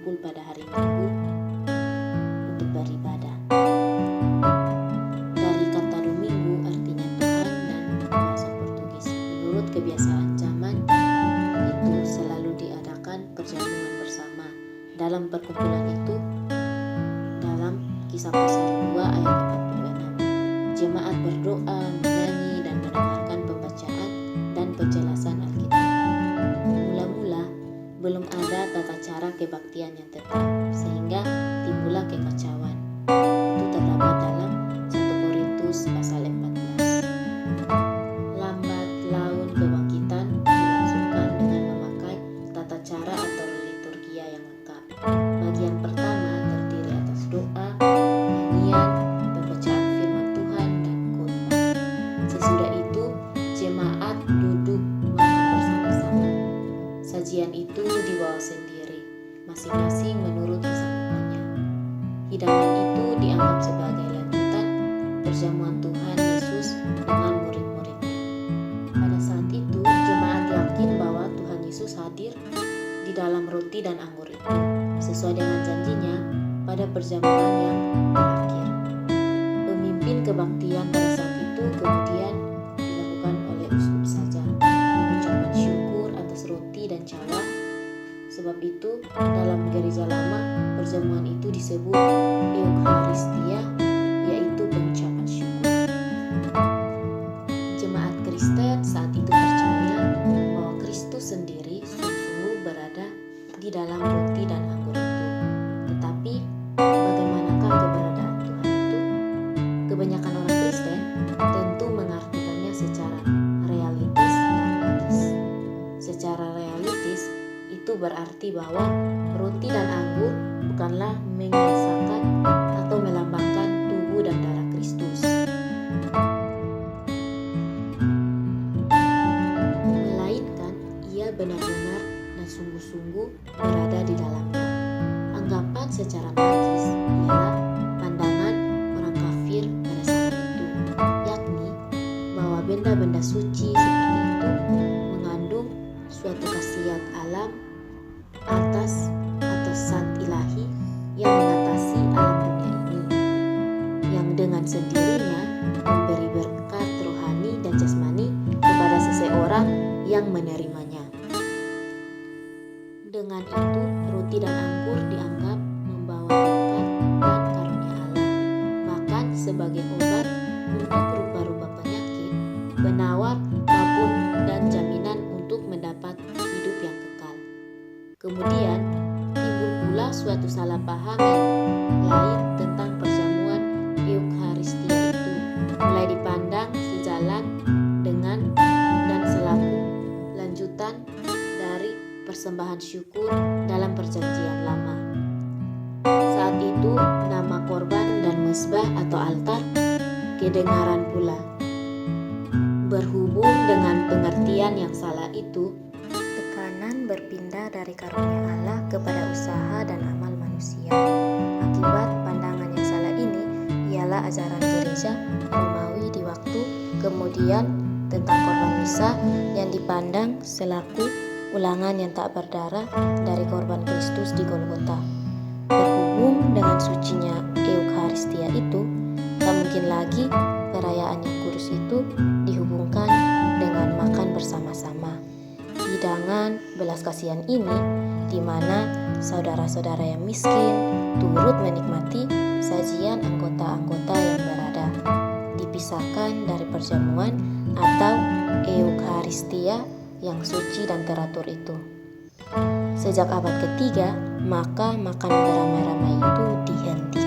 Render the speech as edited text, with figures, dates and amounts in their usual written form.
berkumpul pada hari Minggu untuk beribadah. Dari kata Domingo artinya Tuhan dan bahasa Portugis. Menurut kebiasaan zaman itu selalu diadakan perjamuan bersama. Dalam perkumpulan itu, dalam Kisah Pasal 2 ayat 46, jemaat berdoa, menyanyi dan mendengarkan pembacaan dan penjelasan Alkitab. Mula-mula belum ada tata cara kebaktian yang tetap, sehingga timbullah kekacauan. Itu terdapat dalam 1 Korintus pasal 14. Lambat laun kebangkitan dilangsungkan dengan memakai tata cara atau liturgia yang lengkap. Bagian pertama terdiri atas doa, nyanyian, pembacaan firman Tuhan, dan khotbah. Sesudah itu, jemaat duduk makan bersama-sama. Sajian itu dibawa sendiri, masing-masing menurut kesanggupannya. Hidangan itu dianggap sebagai lanjutan perjamuan Tuhan Yesus dengan murid-muridnya. Pada saat itu, jemaat yakin bahwa Tuhan Yesus hadir di dalam roti dan anggur itu, sesuai dengan janjinya pada perjamuan yang terakhir. Pemimpin kebaktian pada saat itu kemudian dilakukan oleh uskup saja, mengucapkan syukur atas roti dan cawan. Sebab itu, dalam gereja lama, perjamuan itu disebut Eucharistia, yaitu pengucapan syukur. Jemaat Kristen saat itu percaya bahwa Kristus sendiri sungguh-sungguh berada di dalam roti dan anggur itu. Tetapi, bagaimanakah keberadaan Tuhan itu? Kebanyakan orang Kristen tentu mengartikannya secara realitis dan logis. Secara realitis, itu berarti bahwa roti dan anggur bukanlah mengesahkan atau melambangkan tubuh dan darah Kristus, melainkan ia benar-benar dan sungguh-sungguh berada di dalamnya. Anggapan secara magis ialah pandangan orang kafir pada saat itu, yakni bahwa benda-benda suci seperti itu mengandung suatu khasiat alam atas atau zat ilahi yang mengatasi alam dunia ini, yang dengan sendirinya memberi berkat rohani dan jasmani kepada seseorang yang menerimanya. Dengan itu, roti dan anggur dianggap membawa berkat dan karunia Allah, bahkan sebagai obat untuk rupa-rupa penyakit, penawar maupun dan jaminan untuk mendapat hidup yang kekal. Kemudian, timbul pula suatu salah paham yang lain tentang perjamuan Eucharistia itu, mulai dipandang sejalan dengan dan selaku lanjutan dari persembahan syukur dalam perjanjian lama. Saat itu, nama korban dan mezbah atau altar kedengaran pula. Berhubung dengan pengertian yang salah itu, tekanan berpindah dari karunia Allah kepada usaha dan amal manusia. Akibat pandangan yang salah ini ialah ajaran gereja Romawi di waktu kemudian tentang korban misa yang dipandang selaku ulangan yang tak berdarah dari korban Kristus di Golgota. Berhubung dengan sucinya Eucharistia itu, tak mungkin lagi perayaan yang kudus itu dihubungkan dengan makan bersama-sama. Hidangan belas kasihan ini, di mana saudara-saudara yang miskin turut menikmati sajian anggota-anggota yang berada, dipisahkan dari perjamuan atau Eucharistia yang suci dan teratur itu. Sejak abad ketiga, maka makan beramai-ramai itu dihentikan.